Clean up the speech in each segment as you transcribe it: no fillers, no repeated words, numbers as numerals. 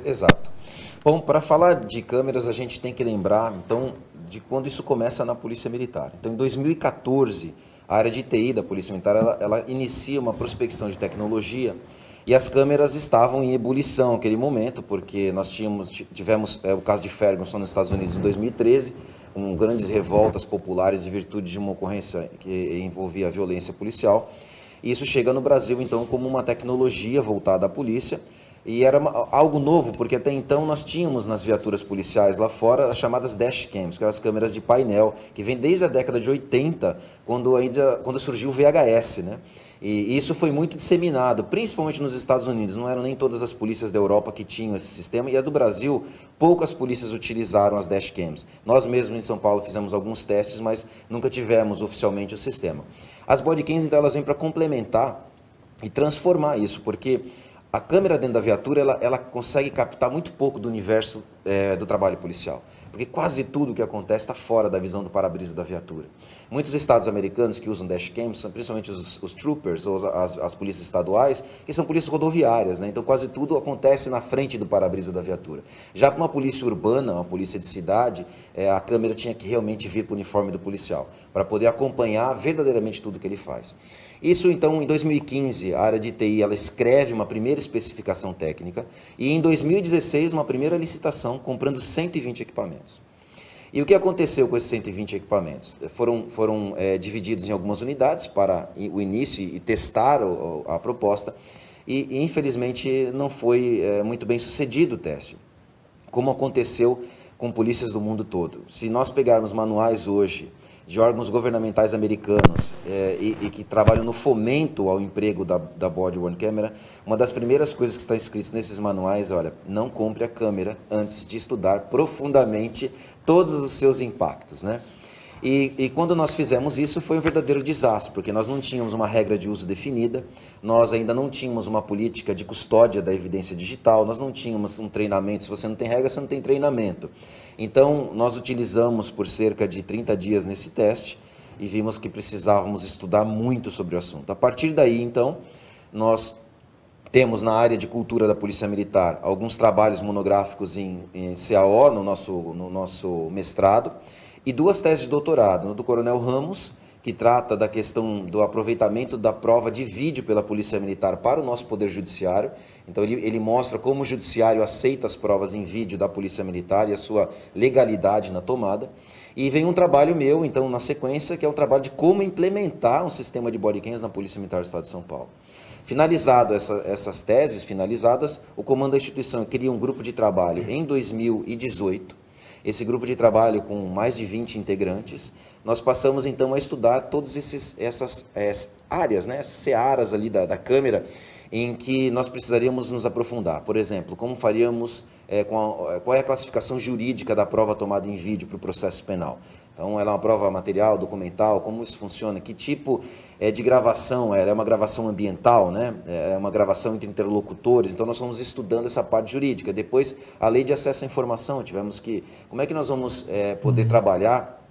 Exato. Bom, para falar de câmeras, a gente tem que lembrar, então, de quando isso começa na Polícia Militar. Então, em 2014, a área de TI da Polícia Militar, ela inicia uma prospecção de tecnologia e as câmeras estavam em ebulição naquele momento, porque nós tivemos o caso de Ferguson nos Estados Unidos em 2013, com grandes revoltas populares em virtude de uma ocorrência que envolvia a violência policial. E isso chega no Brasil, então, como uma tecnologia voltada à polícia, e era algo novo, porque até então nós tínhamos nas viaturas policiais lá fora as chamadas dashcams, que eram as câmeras de painel, que vem desde a década de 80, quando surgiu o VHS, né? E isso foi muito disseminado, principalmente nos Estados Unidos. Não eram nem todas as polícias da Europa que tinham esse sistema, e a do Brasil, poucas polícias utilizaram as dashcams. Nós mesmos em São Paulo fizemos alguns testes, mas nunca tivemos oficialmente o sistema. As bodycams, então, elas vêm para complementar e transformar isso, porque a câmera dentro da viatura, ela consegue captar muito pouco do universo do trabalho policial, porque quase tudo que acontece está fora da visão do para-brisa da viatura. Muitos estados americanos que usam dashcams, são principalmente os troopers, ou as polícias estaduais, que são polícias rodoviárias, né? Então quase tudo acontece na frente do para-brisa da viatura. Já para uma polícia urbana, uma polícia de cidade, a câmera tinha que realmente vir para o uniforme do policial, para poder acompanhar verdadeiramente tudo que ele faz. Isso, então, em 2015, a área de TI ela escreve uma primeira especificação técnica e, em 2016, uma primeira licitação comprando 120 equipamentos. E o que aconteceu com esses 120 equipamentos? Foram divididos em algumas unidades para o início e testar a proposta e, infelizmente, não foi muito bem sucedido o teste, como aconteceu com polícias do mundo todo. Se nós pegarmos manuais hoje de órgãos governamentais americanos e que trabalham no fomento ao emprego da body-worn camera, uma das primeiras coisas que está escrito nesses manuais é, olha, não compre a câmera antes de estudar profundamente todos os seus impactos, né? E quando nós fizemos isso foi um verdadeiro desastre, porque nós não tínhamos uma regra de uso definida, nós ainda não tínhamos uma política de custódia da evidência digital, nós não tínhamos um treinamento, se você não tem regra, você não tem treinamento. Então, nós utilizamos por cerca de 30 dias nesse teste e vimos que precisávamos estudar muito sobre o assunto. A partir daí, então, nós temos na área de cultura da Polícia Militar alguns trabalhos monográficos em CAO, no nosso mestrado, e 2 teses de doutorado, no do Coronel Ramos, que trata da questão do aproveitamento da prova de vídeo pela Polícia Militar para o nosso Poder Judiciário. Então ele mostra como o Judiciário aceita as provas em vídeo da Polícia Militar e a sua legalidade na tomada. E vem um trabalho meu, então, na sequência, que é o trabalho de como implementar um sistema de bodycams na Polícia Militar do Estado de São Paulo. Finalizado essas teses, o comando da instituição cria um grupo de trabalho em 2018, esse grupo de trabalho com mais de 20 integrantes, nós passamos então a estudar todas essas áreas, né, essas searas ali da câmera, em que nós precisaríamos nos aprofundar. Por exemplo, como faríamos, qual é a classificação jurídica da prova tomada em vídeo para o processo penal? Então, ela é uma prova material, documental, como isso funciona, que tipo de gravação é uma gravação ambiental, né? É uma gravação entre interlocutores, então nós fomos estudando essa parte jurídica. Depois, a lei de acesso à informação, como é que nós vamos poder trabalhar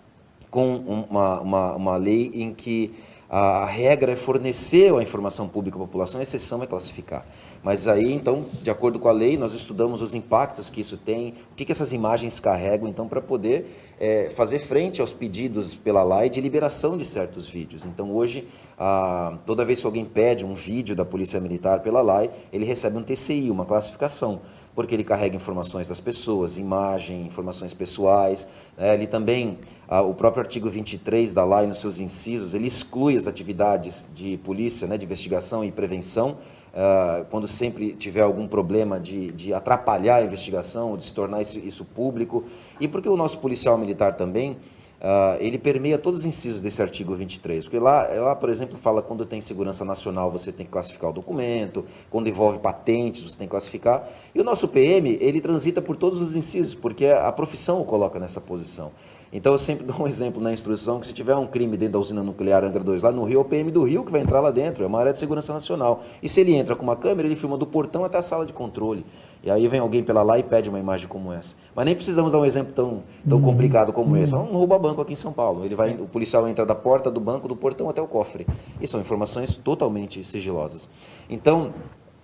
com uma lei em que a regra é fornecer a informação pública à população, a exceção é classificar. Mas aí, então, de acordo com a lei, nós estudamos os impactos que isso tem, o que essas imagens carregam, então, para poder fazer frente aos pedidos pela lei de liberação de certos vídeos. Então, hoje, toda vez que alguém pede um vídeo da Polícia Militar pela lei, ele recebe um TCI, uma classificação, porque ele carrega informações das pessoas, imagem, informações pessoais. Ele também, o próprio artigo 23 da lei, nos seus incisos, ele exclui as atividades de polícia, né, de investigação e prevenção, quando sempre tiver algum problema de atrapalhar a investigação, ou de se tornar isso público, e porque o nosso policial militar também, ele permeia todos os incisos desse artigo 23, porque lá, por exemplo, fala quando tem segurança nacional você tem que classificar o documento, quando envolve patentes você tem que classificar, e o nosso PM, ele transita por todos os incisos, porque a profissão o coloca nessa posição. Então eu sempre dou um exemplo na instrução, que se tiver um crime dentro da usina nuclear Angra 2 lá no Rio, é o PM do Rio que vai entrar lá dentro, é uma área de segurança nacional, e se ele entra com uma câmera, ele filma do portão até a sala de controle. E aí vem alguém pela lá e pede uma imagem como essa. Mas nem precisamos dar um exemplo tão complicado como esse. É um rouba-banco aqui em São Paulo. O policial entra da porta do banco, do portão até o cofre. E são informações totalmente sigilosas. Então,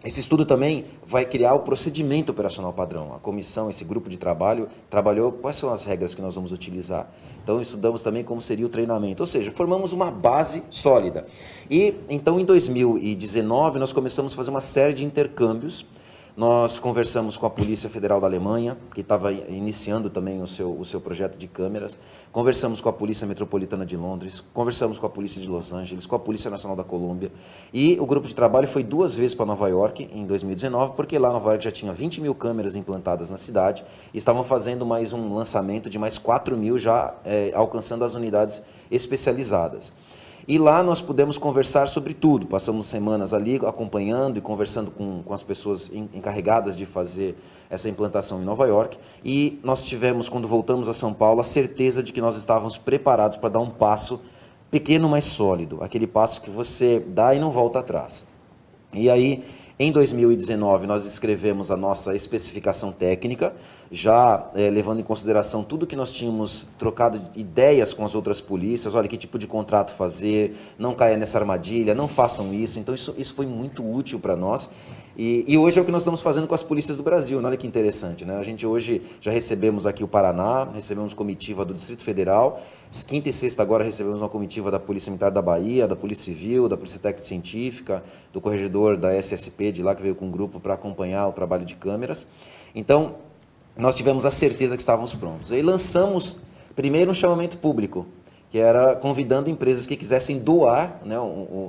Esse estudo também vai criar o procedimento operacional padrão. A comissão, esse grupo de trabalho, trabalhou quais são as regras que nós vamos utilizar. Então, estudamos também como seria o treinamento. Ou seja, formamos uma base sólida. E, então, em 2019, nós começamos a fazer uma série de intercâmbios. Nós conversamos com a Polícia Federal da Alemanha, que estava iniciando também o seu projeto de câmeras. Conversamos com a Polícia Metropolitana de Londres, conversamos com a Polícia de Los Angeles, com a Polícia Nacional da Colômbia. E o grupo de trabalho foi 2 vezes para Nova York, em 2019, porque lá Nova York já tinha 20 mil câmeras implantadas na cidade e estavam fazendo mais um lançamento de mais 4 mil, já alcançando as unidades especializadas. E lá nós pudemos conversar sobre tudo, passamos semanas ali acompanhando e conversando com as pessoas encarregadas de fazer essa implantação em Nova York, e nós tivemos, quando voltamos a São Paulo, a certeza de que nós estávamos preparados para dar um passo pequeno, mas sólido, aquele passo que você dá e não volta atrás. E aí, em 2019, nós escrevemos a nossa especificação técnica, já levando em consideração tudo que nós tínhamos trocado ideias com as outras polícias, olha, que tipo de contrato fazer, não caia nessa armadilha, não façam isso. Então, isso foi muito útil para nós. E hoje é o que nós estamos fazendo com as polícias do Brasil, olha que interessante, né? A gente hoje já recebemos aqui o Paraná, recebemos comitiva do Distrito Federal, quinta e sexta agora recebemos uma comitiva da Polícia Militar da Bahia, da Polícia Civil, da Polícia Técnica Científica, do corregedor da SSP de lá, que veio com um grupo para acompanhar o trabalho de câmeras. Então, nós tivemos a certeza que estávamos prontos. Aí lançamos primeiro um chamamento público, que era convidando empresas que quisessem doar, né,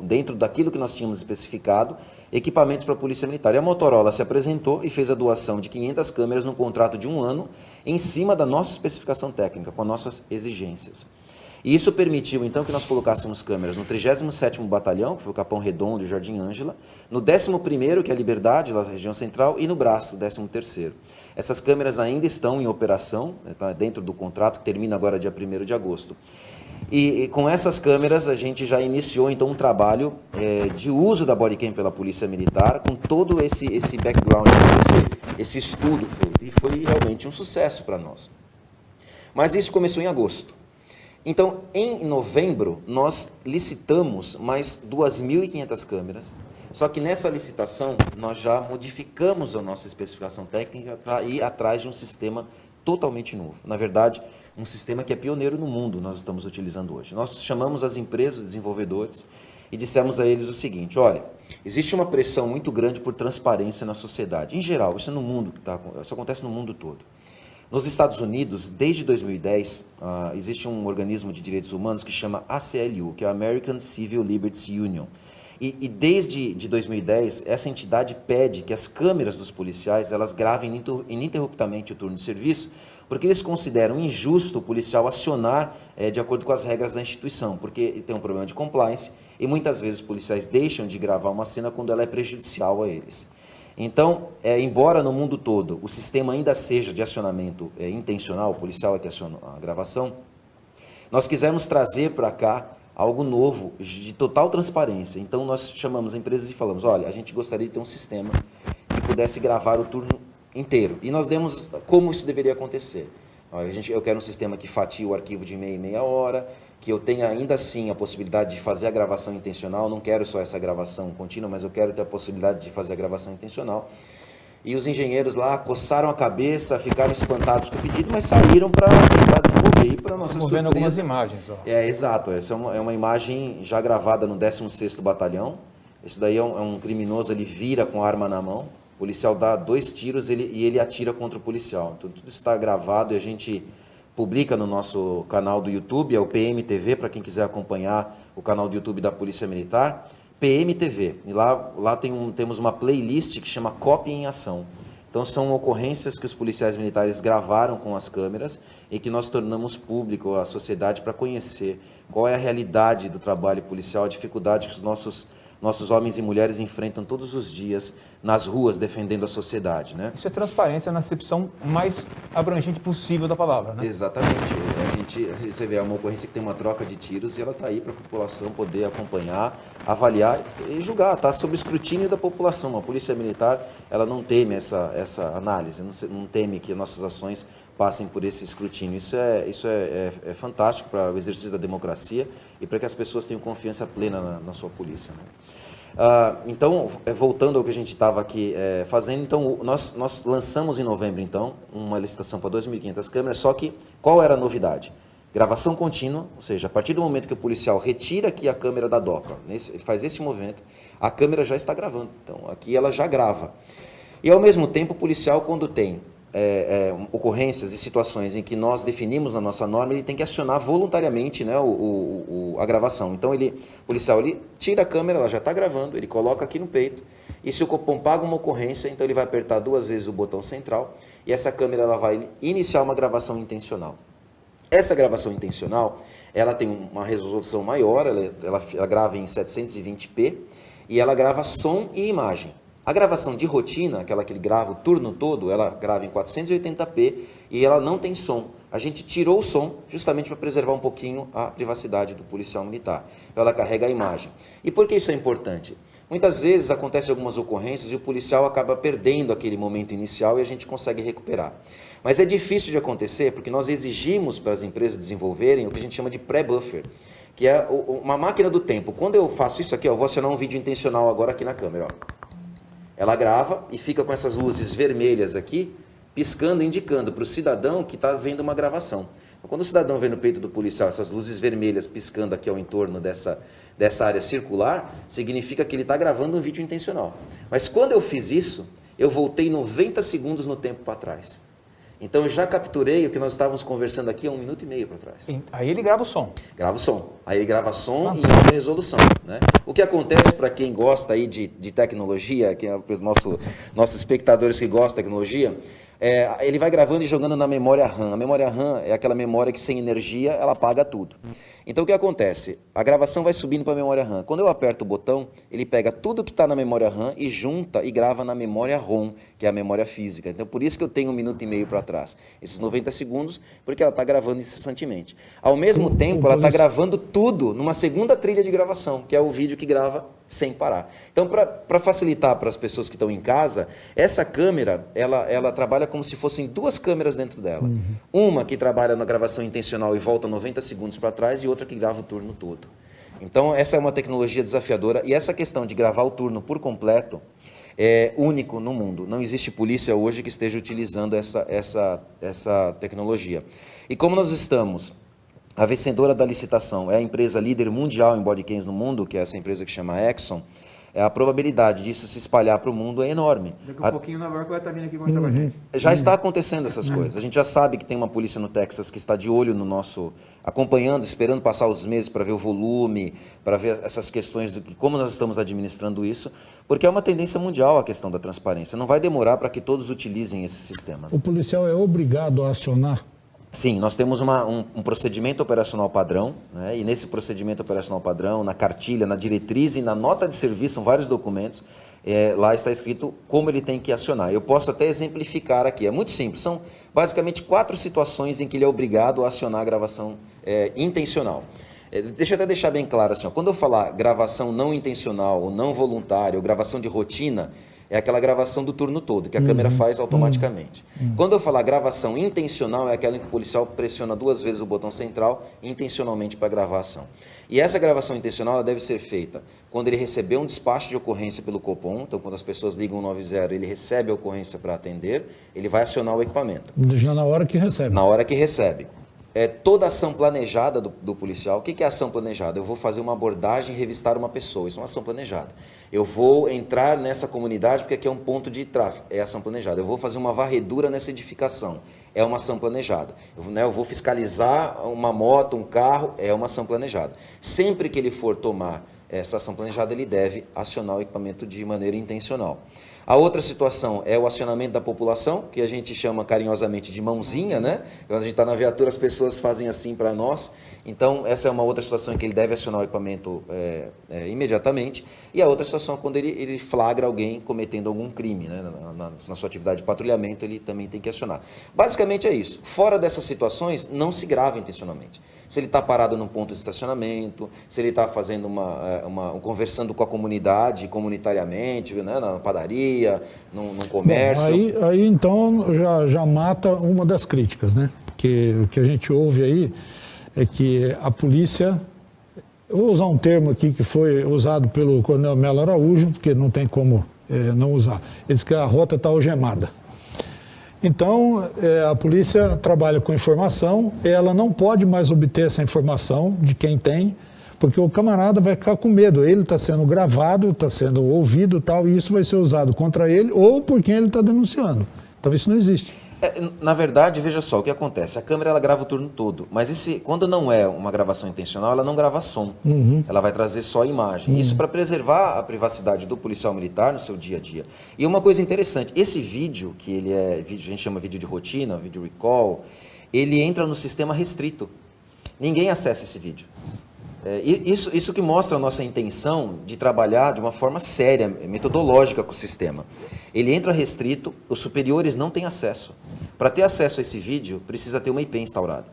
dentro daquilo que nós tínhamos especificado, equipamentos para a Polícia Militar. E a Motorola se apresentou e fez a doação de 500 câmeras num contrato de 1 ano, em cima da nossa especificação técnica, com as nossas exigências. E isso permitiu, então, que nós colocássemos câmeras no 37º Batalhão, que foi o Capão Redondo e Jardim Ângela, no 11º, que é a Liberdade, lá na região central, e no Braço, o 13º. Essas câmeras ainda estão em operação, tá, dentro do contrato, que termina agora dia 1º de agosto. E com essas câmeras a gente já iniciou então um trabalho de uso da bodycam pela Polícia Militar, com todo esse background, esse estudo feito, e foi realmente um sucesso para nós. Mas isso começou em agosto. Então, em novembro, nós licitamos mais 2.500 câmeras, só que nessa licitação nós já modificamos a nossa especificação técnica para ir atrás de um sistema totalmente novo. Na verdade, um sistema que é pioneiro no mundo, nós estamos utilizando hoje. Nós chamamos as empresas, desenvolvedores, e dissemos a eles o seguinte, olha, existe uma pressão muito grande por transparência na sociedade. Em geral, isso é no mundo, isso acontece no mundo todo. Nos Estados Unidos, desde 2010, existe um organismo de direitos humanos que chama ACLU, que é a American Civil Liberties Union. E desde 2010, essa entidade pede que as câmeras dos policiais elas gravem ininterruptamente o turno de serviço, porque eles consideram injusto o policial acionar de acordo com as regras da instituição, porque tem um problema de compliance e muitas vezes os policiais deixam de gravar uma cena quando ela é prejudicial a eles. Então, embora no mundo todo o sistema ainda seja de acionamento intencional, o policial é que aciona a gravação, nós quisemos trazer para cá algo novo, de total transparência. Então, nós chamamos empresas e falamos, olha, a gente gostaria de ter um sistema que pudesse gravar o turno inteiro. E nós demos como isso deveria acontecer. Eu quero um sistema que fatie o arquivo de meia em meia hora, que eu tenha ainda assim a possibilidade de fazer a gravação intencional, não quero só essa gravação contínua, mas eu quero ter a possibilidade de fazer a gravação intencional. E os engenheiros lá coçaram a cabeça, ficaram espantados com o pedido, mas saíram para tentar desenvolver. E para nossa surpresa... Estamos vendo algumas imagens. Ó. Exato, essa é uma imagem já gravada no 16º Batalhão. Esse daí é um criminoso, ele vira com a arma na mão, o policial dá 2 tiros e ele atira contra o policial. Então, tudo está gravado e a gente publica no nosso canal do YouTube, é o PMTV, para quem quiser acompanhar o canal do YouTube da Polícia Militar, PMTV. E lá temos uma playlist que chama Copy em Ação. Então são ocorrências que os policiais militares gravaram com as câmeras e que nós tornamos público à sociedade para conhecer qual é a realidade do trabalho policial, a dificuldade que os nossos homens e mulheres enfrentam todos os dias nas ruas defendendo a sociedade, né? Isso é transparência na acepção mais abrangente possível da palavra, né? Exatamente. Você vê, é uma ocorrência que tem uma troca de tiros e ela está aí para a população poder acompanhar, avaliar e julgar, está sob escrutínio da população. A Polícia Militar, ela não teme essa análise, não teme que nossas ações passem por esse escrutínio. Isso é fantástico para o exercício da democracia e para que as pessoas tenham confiança plena na sua polícia, né? Então, voltando ao que a gente estava aqui fazendo, então nós lançamos em novembro, então, uma licitação para 2.500 câmeras, só que qual era a novidade? Gravação contínua, ou seja, a partir do momento que o policial retira aqui a câmera da doca, ele faz esse movimento, a câmera já está gravando, então aqui ela já grava. E ao mesmo tempo o policial, quando tem ocorrências e situações em que nós definimos na nossa norma, ele tem que acionar voluntariamente, né, a gravação. Então o policial ele tira a câmera, ela já está gravando, ele coloca aqui no peito, e se o Copom paga uma ocorrência, então ele vai apertar 2 vezes o botão central, e essa câmera ela vai iniciar uma gravação intencional. Essa gravação intencional, ela tem uma resolução maior, ela grava em 720p, e ela grava som e imagem. A gravação de rotina, aquela que ele grava o turno todo, ela grava em 480p e ela não tem som. A gente tirou o som justamente para preservar um pouquinho a privacidade do policial militar. Então ela carrega a imagem. E por que isso é importante? Muitas vezes acontecem algumas ocorrências e o policial acaba perdendo aquele momento inicial e a gente consegue recuperar. Mas é difícil de acontecer porque nós exigimos para as empresas desenvolverem o que a gente chama de pré-buffer, que é uma máquina do tempo. Quando eu faço isso aqui, eu vou acionar um vídeo intencional agora aqui na câmera, ó. Ela grava e fica com essas luzes vermelhas aqui, piscando, indicando para o cidadão que está vendo uma gravação. Quando o cidadão vê no peito do policial essas luzes vermelhas piscando aqui ao entorno dessa área circular, significa que ele está gravando um vídeo intencional. Mas quando eu fiz isso, eu voltei 90 segundos no tempo para trás. Então eu já capturei o que nós estávamos conversando aqui há 1 minuto e meio para trás. Aí ele grava o som. Grava o som. Aí ele grava som e alta resolução, né? O que acontece para quem gosta aí de tecnologia, que é os nossos espectadores que gostam de tecnologia, ele vai gravando e jogando na memória RAM. A memória RAM é aquela memória que sem energia ela apaga tudo. Então o que acontece? A gravação vai subindo para a memória RAM. Quando eu aperto o botão, ele pega tudo que está na memória RAM e junta e grava na memória ROM, que é a memória física. Então por isso que eu tenho 1 minuto e meio para trás. Esses 90 segundos, porque ela está gravando incessantemente. Ao mesmo tempo, ela está gravando tudo numa segunda trilha de gravação, que é o vídeo que grava sem parar. Então, para facilitar para as pessoas que estão em casa, essa câmera, ela trabalha como se fossem 2 câmeras dentro dela. Uma que trabalha na gravação intencional e volta 90 segundos para trás, e outra que grava o turno todo. Então, essa é uma tecnologia desafiadora, e essa questão de gravar o turno por completo é único no mundo. Não existe polícia hoje que esteja utilizando essa tecnologia. E como nós estamos... A vencedora da licitação é a empresa líder mundial em bodycams no mundo, que é essa empresa que chama Exxon. A probabilidade disso se espalhar para o mundo é enorme. Daqui a pouquinho Nova York vai estar vindo aqui conversar com a gente. Já está acontecendo essas coisas. A gente já sabe que tem uma polícia no Texas que está de olho no nosso... acompanhando, esperando passar os meses para ver o volume, para ver essas questões de como nós estamos administrando isso, porque é uma tendência mundial a questão da transparência. Não vai demorar para que todos utilizem esse sistema. O policial é obrigado a acionar? Sim, nós temos um procedimento operacional padrão, né? E nesse procedimento operacional padrão, na cartilha, na diretriz e na nota de serviço, são vários documentos, lá está escrito como ele tem que acionar. Eu posso até exemplificar aqui, é muito simples, são basicamente 4 situações em que ele é obrigado a acionar a gravação intencional. Deixa eu até deixar bem claro assim, ó, quando eu falar gravação não intencional ou não voluntária ou gravação de rotina, é aquela gravação do turno todo, que a câmera faz automaticamente. Quando eu falar gravação intencional, é aquela em que o policial pressiona 2 vezes o botão central intencionalmente para gravar a ação. E essa gravação intencional ela deve ser feita quando ele receber um despacho de ocorrência pelo Copom, então quando as pessoas ligam 90, ele recebe a ocorrência para atender, ele vai acionar o equipamento. Já na hora que recebe. Na hora que recebe. Toda ação planejada do policial, o que é ação planejada? Eu vou fazer uma abordagem e revistar uma pessoa, isso é uma ação planejada. Eu vou entrar nessa comunidade porque aqui é um ponto de tráfego, é ação planejada. Eu vou fazer uma varredura nessa edificação, é uma ação planejada. Eu vou fiscalizar uma moto, um carro, é uma ação planejada. Sempre que ele for tomar essa ação planejada, ele deve acionar o equipamento de maneira intencional. A outra situação é o acionamento da população, que a gente chama carinhosamente de mãozinha, né? Quando a gente está na viatura, as pessoas fazem assim para nós. Então, essa é uma outra situação em que ele deve acionar o equipamento imediatamente. E a outra situação é quando ele flagra alguém cometendo algum crime, né? Na sua atividade de patrulhamento, ele também tem que acionar. Basicamente é isso. Fora dessas situações, não se grava intencionalmente. Se ele está parado num ponto de estacionamento, se ele está fazendo conversando com a comunidade, comunitariamente, né, na padaria, num comércio. Bom, aí então já mata uma das críticas, né? Porque o que a gente ouve aí é que a polícia Eu vou usar um termo aqui que foi usado pelo Coronel Melo Araújo, porque não tem como não usar. Ele disse que a rota está algemada. Então, a polícia trabalha com informação, ela não pode mais obter essa informação de quem tem, porque o camarada vai ficar com medo. Ele está sendo gravado, está sendo ouvido e tal, e isso vai ser usado contra ele ou por quem ele está denunciando. Então, isso não existe. Na verdade, veja só, o que acontece, a câmera ela grava o turno todo, mas quando não é uma gravação intencional, ela não grava som, ela vai trazer só imagem, isso para preservar a privacidade do policial militar no seu dia a dia. E uma coisa interessante, esse vídeo, que ele a gente chama vídeo de rotina, vídeo recall, ele entra no sistema restrito, ninguém acessa esse vídeo. Isso que mostra a nossa intenção de trabalhar de uma forma séria, metodológica com o sistema. Ele entra restrito, os superiores não têm acesso. Para ter acesso a esse vídeo, precisa ter uma IP instaurada.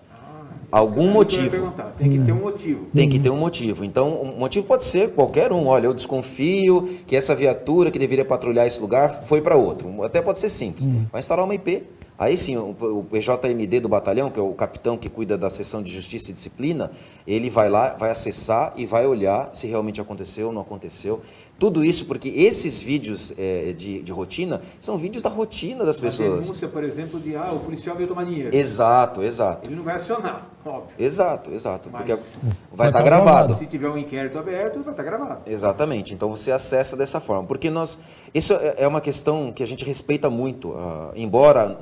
Algum motivo. Tem que ter um motivo. Tem que ter um motivo. Então, o motivo pode ser qualquer um. Olha, eu desconfio que essa viatura que deveria patrulhar esse lugar foi para outro. Até pode ser simples. Vai instalar uma IP. Aí sim, o PJMD do batalhão, que é o capitão que cuida da seção de justiça e disciplina, ele vai lá, vai acessar e vai olhar se realmente aconteceu ou não aconteceu. Tudo isso porque esses vídeos de rotina são vídeos da rotina das pessoas. A denúncia, por exemplo, de o policial veio tomar dinheiro. Exato. Ele não vai acionar, óbvio. Exato. Mas porque vai estar gravado. Se tiver um inquérito aberto, vai estar gravado. Exatamente. Então você acessa dessa forma. Porque isso é uma questão que a gente respeita muito. Embora,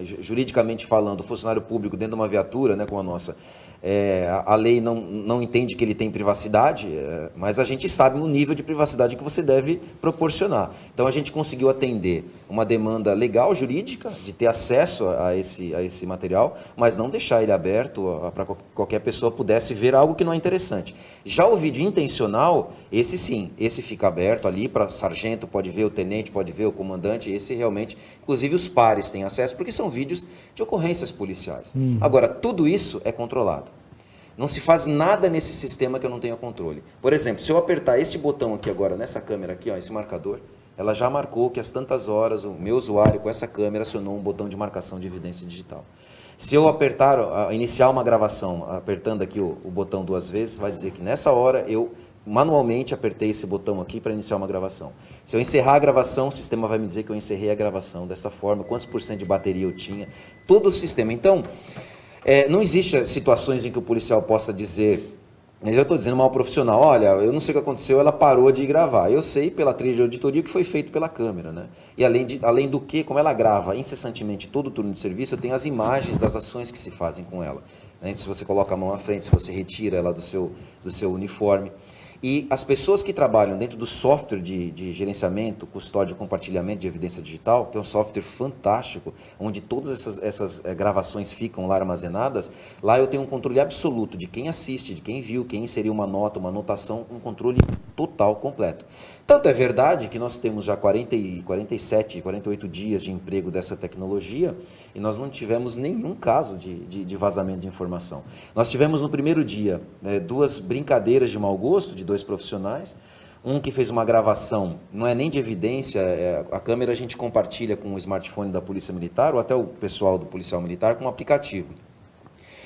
juridicamente falando, o funcionário público dentro de uma viatura, né, como a nossa, a lei não entende que ele tem privacidade, mas a gente sabe o nível de privacidade que você deve proporcionar. Então a gente conseguiu atender uma demanda legal, jurídica, de ter acesso a esse material, mas não deixar ele aberto para qualquer pessoa pudesse ver algo que não é interessante. Já o vídeo intencional, esse sim, esse fica aberto ali para sargento, pode ver o tenente, pode ver o comandante, esse realmente, inclusive os pares têm acesso, porque são vídeos de ocorrências policiais. Agora, tudo isso é controlado. Não se faz nada nesse sistema que eu não tenha controle. Por exemplo, se eu apertar este botão aqui agora, nessa câmera aqui, esse marcador, ela já marcou que às tantas horas o meu usuário com essa câmera acionou um botão de marcação de evidência digital. Se eu iniciar uma gravação, apertando aqui o botão 2 vezes, vai dizer que nessa hora eu manualmente apertei esse botão aqui para iniciar uma gravação. Se eu encerrar a gravação, o sistema vai me dizer que eu encerrei a gravação dessa forma, quantos % de bateria eu tinha, todo o sistema. Então, não existe situações em que o policial possa dizer, eu já estou dizendo mal profissional, olha, eu não sei o que aconteceu, ela parou de gravar. Eu sei pela trilha de auditoria que foi feito pela câmera, né? E além do que, como ela grava incessantemente todo o turno de serviço, eu tenho as imagens das ações que se fazem com ela. Né? Se você coloca a mão à frente, se você retira ela do seu uniforme. E as pessoas que trabalham dentro do software de gerenciamento, custódia e compartilhamento de evidência digital, que é um software fantástico, onde todas essas gravações ficam lá armazenadas, lá eu tenho um controle absoluto de quem assiste, de quem viu, quem inseriu uma nota, uma anotação, um controle total, completo. Tanto é verdade que nós temos já 47, 48 dias de emprego dessa tecnologia e nós não tivemos nenhum caso de vazamento de informação. Nós tivemos no primeiro dia 2 brincadeiras de mau gosto de 2 profissionais, um que fez uma gravação, não é nem de evidência, a câmera a gente compartilha com o smartphone da Polícia Militar ou até o pessoal do policial militar com um aplicativo.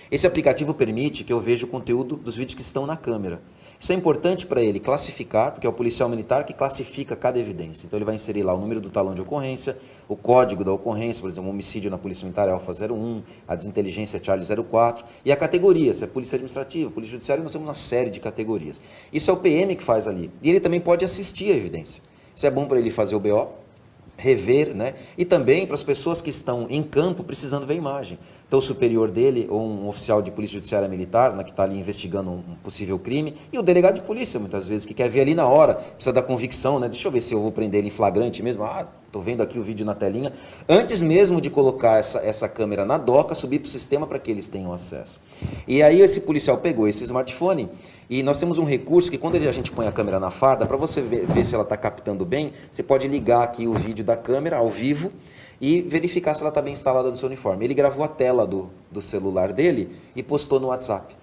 Esse aplicativo permite que eu veja o conteúdo dos vídeos que estão na câmera. Isso é importante para ele classificar, porque é o policial militar que classifica cada evidência. Então ele vai inserir lá o número do talão de ocorrência, o código da ocorrência, por exemplo, um homicídio na Polícia Militar é Alfa 01, a desinteligência é Charlie 04, e a categoria, se é Polícia Administrativa, Polícia Judiciária, nós temos uma série de categorias. Isso é o PM que faz ali. E ele também pode assistir a evidência. Isso é bom para ele fazer o BO, rever, né? E também para as pessoas que estão em campo precisando ver a imagem. Então o superior dele, ou um oficial de polícia judiciária militar, né, que está ali investigando um possível crime, e o delegado de polícia, muitas vezes, que quer ver ali na hora, precisa da convicção, né? Deixa eu ver se eu vou prender ele em flagrante mesmo. Estou vendo aqui o vídeo na telinha. Antes mesmo de colocar essa câmera na doca, subir para o sistema para que eles tenham acesso. E aí esse policial pegou esse smartphone e nós temos um recurso que quando a gente põe a câmera na farda, para você ver se ela está captando bem, você pode ligar aqui o vídeo da câmera ao vivo e verificar se ela está bem instalada no seu uniforme. Ele gravou a tela do celular dele e postou no WhatsApp.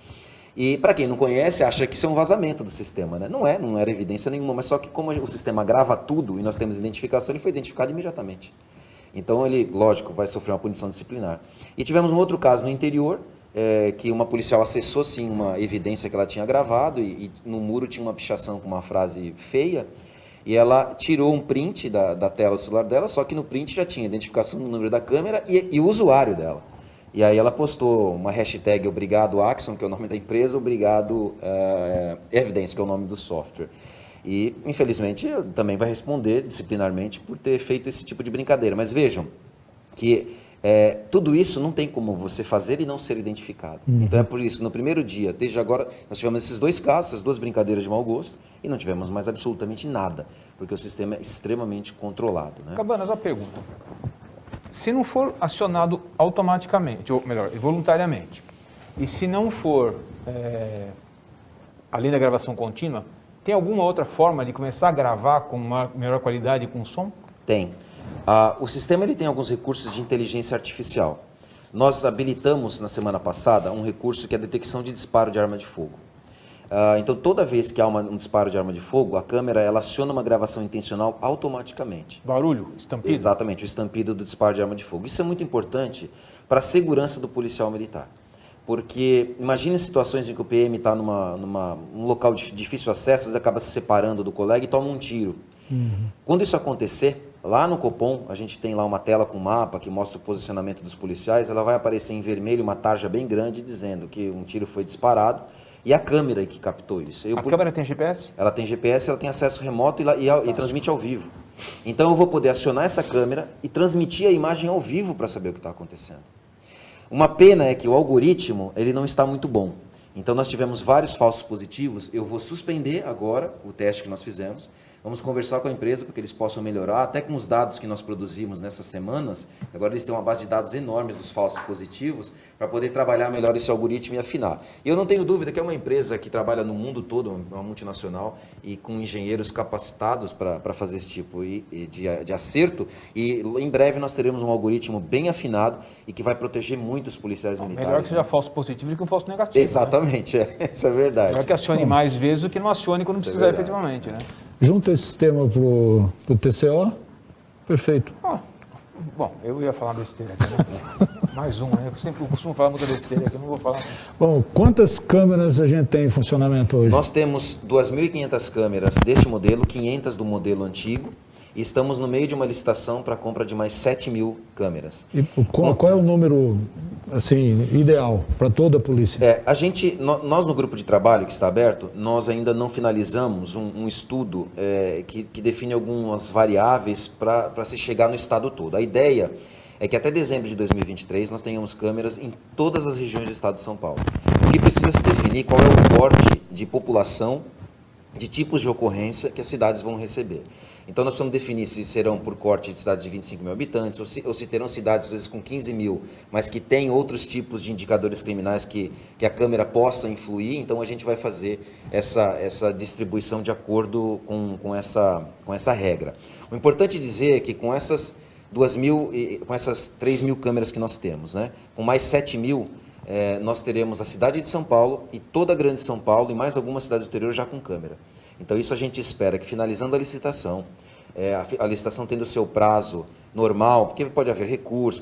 E para quem não conhece, acha que isso é um vazamento do sistema, né? Não era evidência nenhuma, mas só que como o sistema grava tudo e nós temos identificação, ele foi identificado imediatamente. Então ele, lógico, vai sofrer uma punição disciplinar. E tivemos um outro caso no interior, que uma policial acessou sim uma evidência que ela tinha gravado e no muro tinha uma pichação com uma frase feia e ela tirou um print da tela do celular dela, só que no print já tinha a identificação do número da câmera e o usuário dela. E aí ela postou uma hashtag obrigado Axon, que é o nome da empresa, obrigado Evidence, que é o nome do software. E, infelizmente, também vai responder disciplinarmente por ter feito esse tipo de brincadeira. Mas vejam que tudo isso não tem como você fazer e não ser identificado. Então é por isso que no primeiro dia, desde agora, nós tivemos esses dois casos, essas duas brincadeiras de mau gosto, e não tivemos mais absolutamente nada, porque o sistema é extremamente controlado. Né? Cabanas, uma pergunta. Se não for acionado automaticamente, ou melhor, voluntariamente, e se não for, além da gravação contínua, tem alguma outra forma de começar a gravar com uma melhor qualidade com som? Tem. O sistema ele tem alguns recursos de inteligência artificial. Nós habilitamos na semana passada um recurso que é a detecção de disparo de arma de fogo. Então, toda vez que há um disparo de arma de fogo, a câmera ela aciona uma gravação intencional automaticamente. Barulho? Estampido? Exatamente, o estampido do disparo de arma de fogo. Isso é muito importante para a segurança do policial militar. Porque imagine situações em que o PM está num local de difícil acesso, ele acaba se separando do colega e toma um tiro. Quando isso acontecer, lá no Copom, a gente tem lá uma tela com mapa que mostra o posicionamento dos policiais, ela vai aparecer em vermelho uma tarja bem grande dizendo que um tiro foi disparado e a câmera que captou isso. A câmera tem GPS? Ela tem GPS, ela tem acesso remoto e transmite ao vivo. Então eu vou poder acionar essa câmera e transmitir a imagem ao vivo para saber o que está acontecendo. Uma pena é que o algoritmo ele não está muito bom. Então nós tivemos vários falsos positivos, eu vou suspender agora o teste que nós fizemos, vamos conversar com a empresa para que eles possam melhorar, até com os dados que nós produzimos nessas semanas, agora eles têm uma base de dados enormes dos falsos positivos, para poder trabalhar melhor esse algoritmo e afinar. E eu não tenho dúvida que é uma empresa que trabalha no mundo todo, uma multinacional, e com engenheiros capacitados para fazer esse tipo de acerto, e em breve nós teremos um algoritmo bem afinado e que vai proteger muito os policiais militares. Melhor que seja falso positivo do que um falso negativo. Exatamente, né? Isso é verdade. Melhor que acione mais vezes do que não acione quando precisar efetivamente, né? Junta esse sistema para o TCO, perfeito. Bom, eu ia falar besteira aqui, né? Mais um, né? Eu sempre costumo falar muita besteira aqui, eu não vou falar. Bom, quantas câmeras a gente tem em funcionamento hoje? Nós temos 2.500 câmeras deste modelo, 500 do modelo antigo, e estamos no meio de uma licitação para a compra de mais 7.000 câmeras. E qual é o número assim, ideal para toda a polícia? Nós no grupo de trabalho que está aberto, nós ainda não finalizamos um estudo que define algumas variáveis para se chegar no estado todo. A ideia é que até dezembro de 2023 nós tenhamos câmeras em todas as regiões do estado de São Paulo. O que precisa se definir qual é o porte de população, de tipos de ocorrência que as cidades vão receber. Então nós precisamos definir se serão por corte de cidades de 25 mil habitantes ou se terão cidades às vezes com 15 mil, mas que tem outros tipos de indicadores criminais que a câmera possa influir. Então a gente vai fazer essa distribuição de acordo com essa regra. O importante dizer é que com essas 3.000 câmeras que nós temos, né, com mais 7.000, nós teremos a cidade de São Paulo e toda a grande São Paulo e mais algumas cidades do interior já com câmera. Então isso a gente espera que finalizando a licitação tendo o seu prazo normal, porque pode haver recurso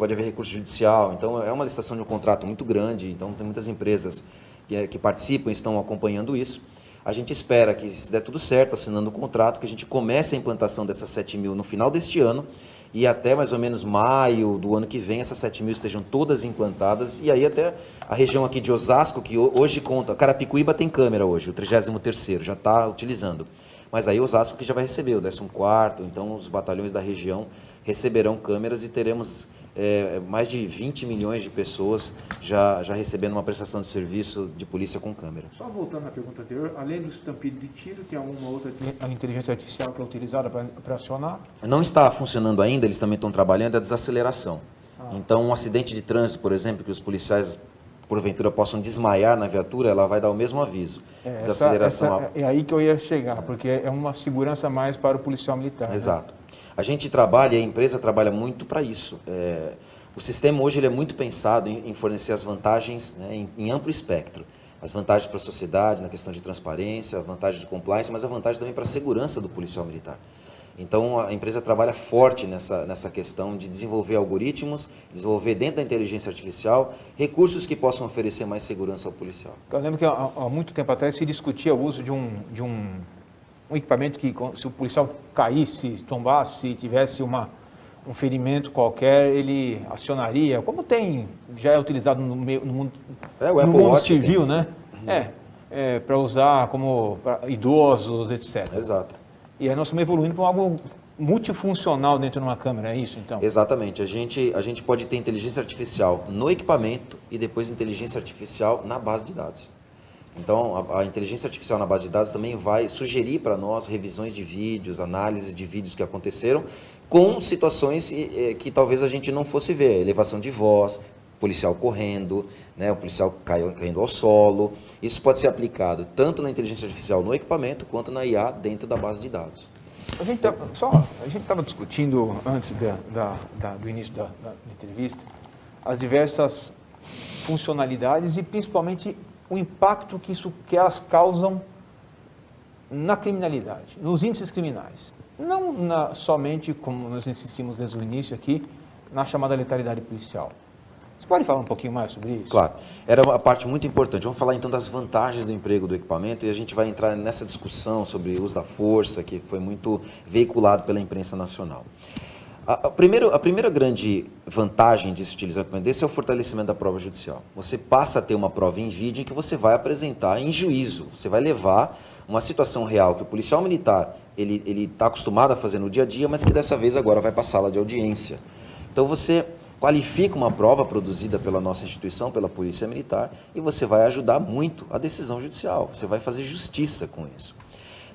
judicial, então é uma licitação de um contrato muito grande, então tem muitas empresas que participam e estão acompanhando isso. A gente espera que, se der tudo certo, assinando o contrato, que a gente comece a implantação dessas 7.000 no final deste ano e até mais ou menos maio do ano que vem essas 7.000 estejam todas implantadas e aí até a região aqui de Osasco, que hoje conta, Carapicuíba tem câmera hoje, o 33º já está utilizando, mas aí Osasco que já vai receber o 14º, então os batalhões da região receberão câmeras e teremos mais de 20 milhões de pessoas já recebendo uma prestação de serviço de polícia com câmera. Só voltando à pergunta anterior, além do estampido de tiro, tem alguma outra... A inteligência artificial que é utilizada para acionar? Não está funcionando ainda, eles também estão trabalhando, é a desaceleração. Então um acidente de trânsito, por exemplo, que os policiais porventura possam desmaiar na viatura, ela vai dar o mesmo aviso. Desaceleração. É aí que eu ia chegar, porque é uma segurança a mais para o policial militar. Exato. Né? A gente trabalha, a empresa trabalha muito para isso. O sistema hoje ele é muito pensado em fornecer as vantagens, né, em amplo espectro. As vantagens para a sociedade, na questão de transparência, a vantagem de compliance, mas a vantagem também para a segurança do policial militar. Então, a empresa trabalha forte nessa questão de desenvolver algoritmos, desenvolver dentro da inteligência artificial recursos que possam oferecer mais segurança ao policial. Eu lembro que há muito tempo atrás se discutia o uso de um equipamento que, se o policial caísse, tombasse, tivesse um ferimento qualquer, ele acionaria, como já é utilizado no mundo, o no mundo Watch civil, tem né? Para usar como pra idosos, etc. Exato. E aí nós estamos evoluindo para algo multifuncional dentro de uma câmera, é isso então? Exatamente. A gente pode ter inteligência artificial no equipamento e depois inteligência artificial na base de dados. Então, a inteligência artificial na base de dados também vai sugerir para nós revisões de vídeos, análises de vídeos que aconteceram, com situações que talvez a gente não fosse ver. Elevação de voz, policial correndo, né, o policial caindo ao solo. Isso pode ser aplicado tanto na inteligência artificial no equipamento, quanto na IA dentro da base de dados. A gente estava discutindo antes do início da entrevista as diversas funcionalidades e principalmente o impacto que elas causam na criminalidade, nos índices criminais. Não somente, como nós insistimos desde o início aqui, na chamada letalidade policial. Você pode falar um pouquinho mais sobre isso? Claro. Era uma parte muito importante. Vamos falar então das vantagens do emprego do equipamento e a gente vai entrar nessa discussão sobre o uso da força, que foi muito veiculado pela imprensa nacional. A primeira grande vantagem de se utilizar o equipamento desse é o fortalecimento da prova judicial. Você passa a ter uma prova em vídeo em que você vai apresentar em juízo. Você vai levar uma situação real que o policial militar ele está acostumado a fazer no dia a dia, mas que dessa vez agora vai para a sala de audiência. Então você qualifica uma prova produzida pela nossa instituição, pela Polícia Militar, e você vai ajudar muito a decisão judicial. Você vai fazer justiça com isso.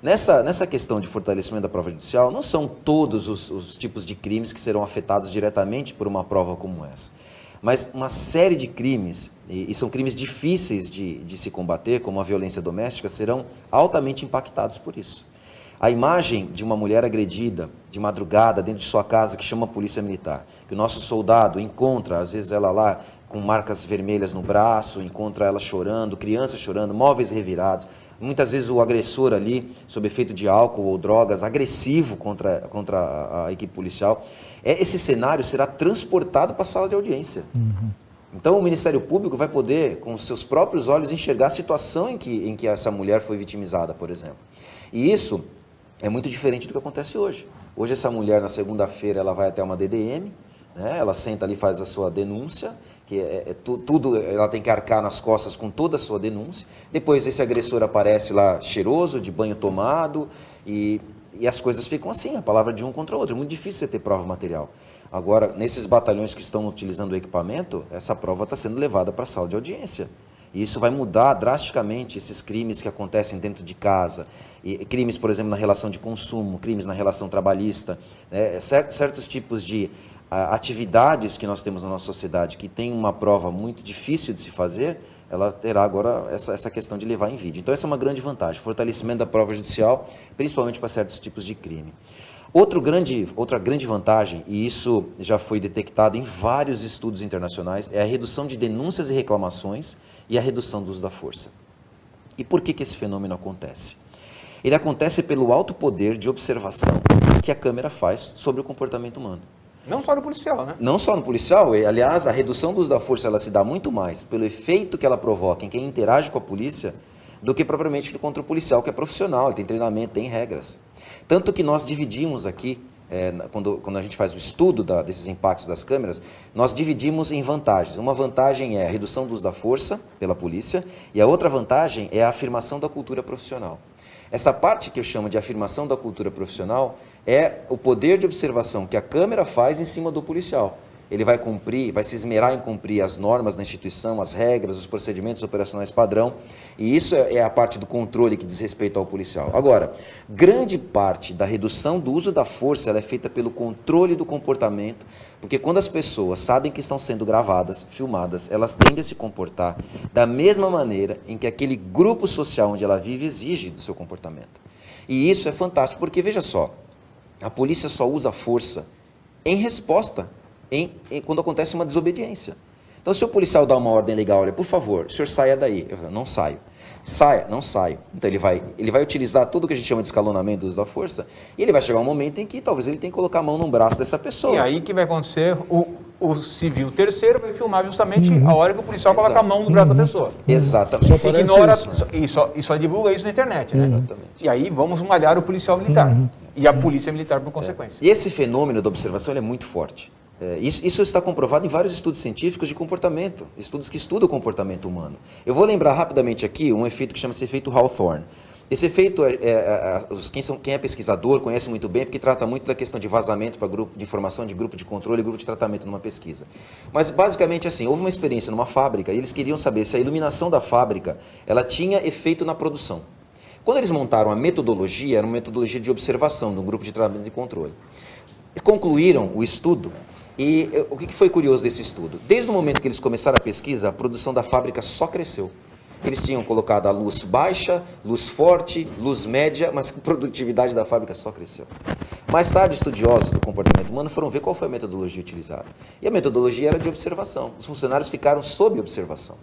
Nessa questão de fortalecimento da prova judicial, não são todos os tipos de crimes que serão afetados diretamente por uma prova como essa. Mas uma série de crimes, e são crimes difíceis de se combater, como a violência doméstica, serão altamente impactados por isso. A imagem de uma mulher agredida de madrugada dentro de sua casa, que chama a Polícia Militar, que o nosso soldado encontra, às vezes ela lá com marcas vermelhas no braço, encontra ela chorando, crianças chorando, móveis revirados, muitas vezes o agressor ali, sob efeito de álcool ou drogas, agressivo contra a equipe policial, esse cenário será transportado para a sala de audiência. Uhum. Então o Ministério Público vai poder, com seus próprios olhos, enxergar a situação em que essa mulher foi vitimizada, por exemplo. E isso é muito diferente do que acontece hoje. Hoje essa mulher, na segunda-feira, ela vai até uma DDM, né? Ela senta ali e faz a sua denúncia, que tudo ela tem que arcar nas costas com toda a sua denúncia. Depois esse agressor aparece lá cheiroso, de banho tomado, e as coisas ficam assim, a palavra de um contra o outro. É muito difícil você ter prova material. Agora, nesses batalhões que estão utilizando o equipamento, essa prova está sendo levada para a sala de audiência. E isso vai mudar drasticamente esses crimes que acontecem dentro de casa, e crimes, por exemplo, na relação de consumo, crimes na relação trabalhista, né? Certos tipos de atividades que nós temos na nossa sociedade que tem uma prova muito difícil de se fazer, ela terá agora essa questão de levar em vídeo. Então essa é uma grande vantagem, fortalecimento da prova judicial, principalmente para certos tipos de crime. Outra grande vantagem, e isso já foi detectado em vários estudos internacionais, é a redução de denúncias e reclamações e a redução do uso da força. E por que esse fenômeno acontece? Ele acontece pelo alto poder de observação que a câmera faz sobre o comportamento humano. Não só no policial, né? Não só no policial, aliás, a redução do uso da força ela se dá muito mais pelo efeito que ela provoca em quem interage com a polícia do que propriamente contra o policial, que é profissional, ele tem treinamento, tem regras. Tanto que nós dividimos aqui, quando a gente faz o estudo desses impactos das câmeras, nós dividimos em vantagens. Uma vantagem é a redução do uso da força pela polícia e a outra vantagem é a afirmação da cultura profissional. Essa parte que eu chamo de afirmação da cultura profissional é o poder de observação que a câmera faz em cima do policial. Ele vai se esmerar em cumprir as normas da instituição, as regras, os procedimentos operacionais padrão, e isso é a parte do controle que diz respeito ao policial. Agora, grande parte da redução do uso da força ela é feita pelo controle do comportamento, porque quando as pessoas sabem que estão sendo gravadas, filmadas, elas tendem a se comportar da mesma maneira em que aquele grupo social onde ela vive exige do seu comportamento. E isso é fantástico, porque veja só, a polícia só usa força em resposta quando acontece uma desobediência. Então, se o policial dá uma ordem legal, olha, por favor, o senhor saia daí. Eu falo, não saio. Saia, não saio. Então ele vai utilizar tudo que a gente chama de escalonamento do uso da força, e ele vai chegar um momento em que talvez ele tenha que colocar a mão no braço dessa pessoa. E aí que vai acontecer, o civil terceiro vai filmar justamente a hora que o policial coloca a mão no braço da pessoa. Exatamente. Só Se parece ignora, isso. e só divulga isso na internet, né? Exatamente. E aí vamos malhar o policial militar. E a polícia militar por consequência. E esse fenômeno da observação ele é muito forte. Isso está comprovado em vários estudos científicos de comportamento, estudos que estudam o comportamento humano. Eu vou lembrar rapidamente aqui um efeito que chama-se efeito Hawthorne. Esse efeito, quem é pesquisador conhece muito bem, porque trata muito da questão de vazamento para grupo de informação, de grupo de controle e grupo de tratamento numa pesquisa. Mas basicamente assim, houve uma experiência numa fábrica e eles queriam saber se a iluminação da fábrica ela tinha efeito na produção. Quando eles montaram a metodologia, era uma metodologia de observação de um grupo de tratamento e controle. Concluíram o estudo. E o que foi curioso desse estudo? Desde o momento que eles começaram a pesquisa, a produção da fábrica só cresceu. Eles tinham colocado a luz baixa, luz forte, luz média, mas a produtividade da fábrica só cresceu. Mais tarde, estudiosos do comportamento humano foram ver qual foi a metodologia utilizada. E a metodologia era de observação. Os funcionários ficaram sob observação.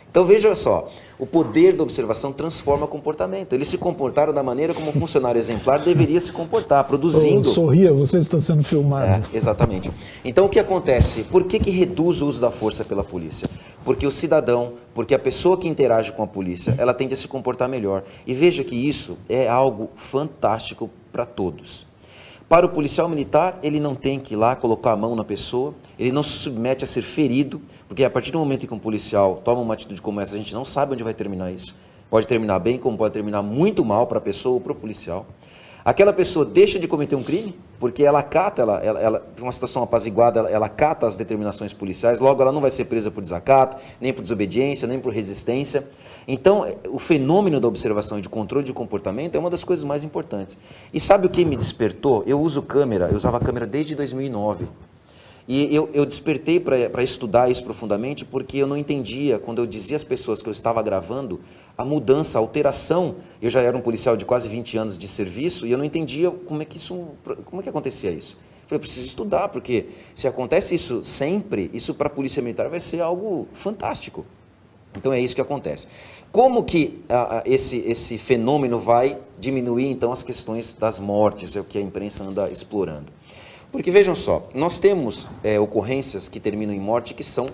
Então veja só, o poder da observação transforma comportamento. Eles se comportaram da maneira como um funcionário exemplar deveria se comportar, produzindo... Sorria, você está sendo filmado. Exatamente. Então o que acontece? Por que reduz o uso da força pela polícia? Porque o cidadão, porque a pessoa que interage com a polícia, ela tende a se comportar melhor. E veja que isso é algo fantástico para todos. Para o policial militar, ele não tem que ir lá colocar a mão na pessoa, ele não se submete a ser ferido, porque a partir do momento em que um policial toma uma atitude como essa, a gente não sabe onde vai terminar isso. Pode terminar bem, como pode terminar muito mal para a pessoa ou para o policial. Aquela pessoa deixa de cometer um crime, porque ela acata, uma situação apaziguada, ela acata as determinações policiais, logo ela não vai ser presa por desacato, nem por desobediência, nem por resistência. Então, o fenômeno da observação e de controle de comportamento é uma das coisas mais importantes. E sabe o que me despertou? Eu usava câmera desde 2009. E eu despertei para estudar isso profundamente porque eu não entendia, quando eu dizia às pessoas que eu estava gravando, a mudança, a alteração. Eu já era um policial de quase 20 anos de serviço e eu não entendia como é que acontecia isso. Eu falei, eu preciso estudar, porque se acontece isso sempre, isso para a Polícia Militar vai ser algo fantástico. Então é isso que acontece. Como que esse fenômeno vai diminuir então as questões das mortes, é o que a imprensa anda explorando. Porque vejam só, nós temos ocorrências que terminam em morte que são